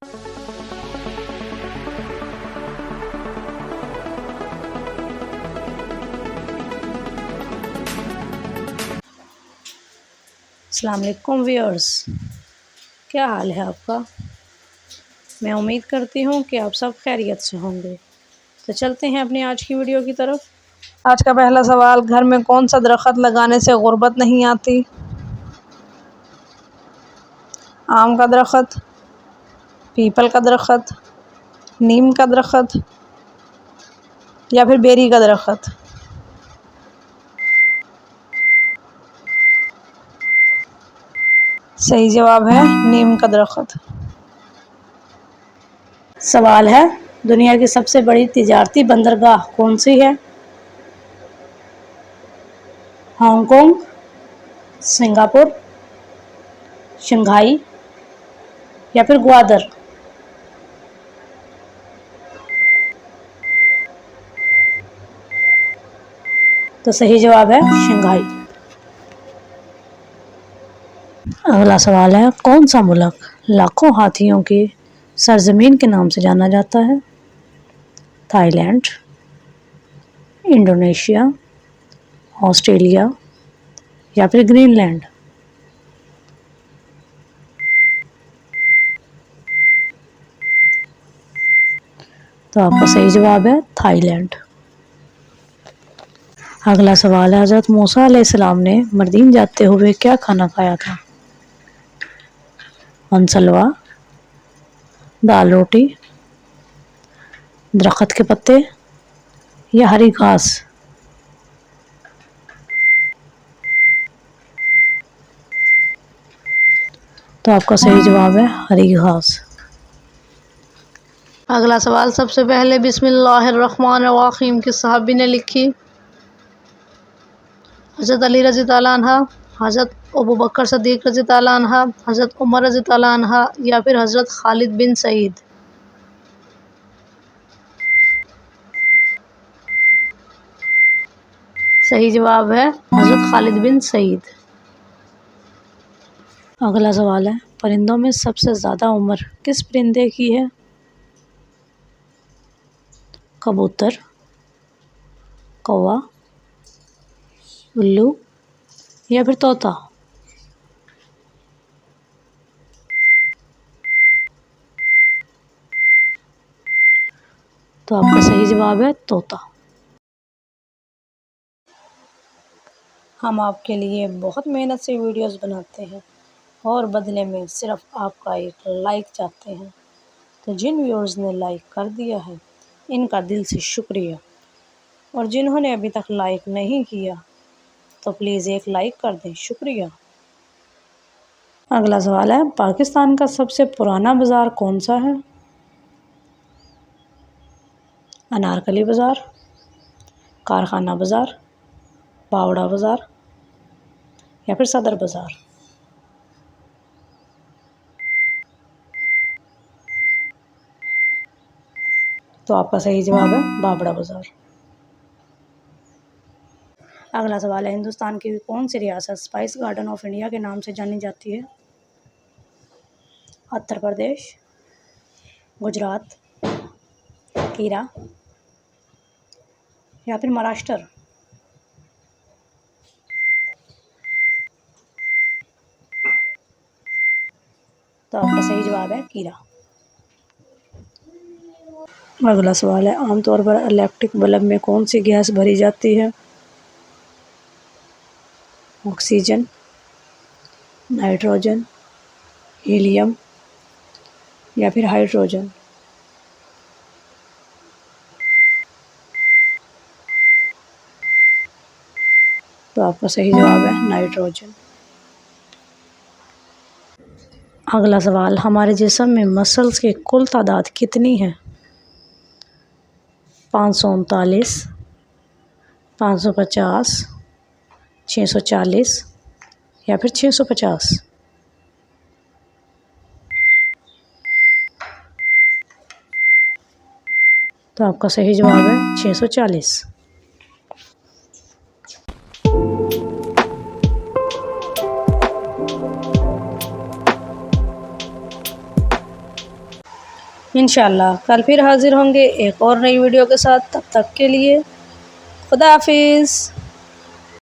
अस्सलाम वालेकुम व्यूअर्स, क्या हाल है आपका। मैं उम्मीद करती हूँ कि आप सब खैरियत से होंगे। तो चलते हैं अपनी आज की वीडियो की तरफ। आज का पहला सवाल, घर में कौन सा दरख्त लगाने से गुर्बत नहीं आती। आम का दरख्त, पीपल का दरख्त, नीम का दरख्त या फिर बेरी का दरख्त। सही जवाब है नीम का दरख्त। सवाल है, दुनिया की सबसे बड़ी तिजारती बंदरगाह कौन सी है। हांगकांग, सिंगापुर, शंघाई या फिर ग्वादर। तो सही जवाब है शंघाई। अगला सवाल है, कौन सा मुल्क लाखों हाथियों की सरजमीन के नाम से जाना जाता है। थाईलैंड, इंडोनेशिया, ऑस्ट्रेलिया या फिर ग्रीनलैंड। तो आपका सही जवाब है थाईलैंड। अगला सवाल है, हज़रत मूसा अलैहिस्सलाम ने मदीन जाते हुए क्या खाना खाया था। मनसलवा, दाल रोटी, दरख्त के पत्ते या हरी घास। तो आपका सही जवाब है हरी घास। अगला सवाल, सबसे पहले बिस्मिल्लाहिर्रहमानिर्रहीम किस सहाबी ने लिखी। हज़रत अली रज़ी अल्लाह अन्हा, हज़रत अबू बकर सदीक रज़ी अल्लाह अन्हा, हज़रत उमर रज़ी अल्लाह अन्हा या फिर हज़रत खालिद बिन सईद। सही जवाब है हज़रत खालिद बिन सईद। अगला सवाल है, परिंदों में सबसे ज़्यादा उम्र किस परिंदे की है। कबूतर, कौवा, उल्लू या फिर तोता। तो आपका सही जवाब है तोता। हम आपके लिए बहुत मेहनत से वीडियोस बनाते हैं और बदले में सिर्फ आपका एक लाइक चाहते हैं। तो जिन व्यूअर्स ने लाइक कर दिया है इनका दिल से शुक्रिया, और जिन्होंने अभी तक लाइक नहीं किया तो प्लीज़ एक लाइक कर दें, शुक्रिया। अगला सवाल है, पाकिस्तान का सबसे पुराना बाज़ार कौन सा है। अनारकली बाज़ार, कारखाना बाज़ार, बावड़ा बाज़ार या फिर सदर बाज़ार। तो आपका सही जवाब है बावड़ा बाज़ार। अगला सवाल है, हिंदुस्तान की कौन सी रियासत स्पाइस गार्डन ऑफ इंडिया के नाम से जानी जाती है। उत्तर प्रदेश, गुजरात, कीरा या फिर महाराष्ट्र। तो आपका सही जवाब है कीरा। अगला सवाल है, आमतौर पर इलेक्ट्रिक बल्ब में कौन सी गैस भरी जाती है। ऑक्सीजन, नाइट्रोजन, हीलियम या फिर हाइड्रोजन। तो आपका सही जवाब है नाइट्रोजन। अगला सवाल, हमारे जिस्म में मसल्स की कुल तादाद कितनी है। 539, 550, 640 या फिर 650। तो आपका सही जवाब है 640। इंशाल्लाह कल फिर हाज़िर होंगे एक और नई वीडियो के साथ। तब तक के लिए खुदा हाफिज़।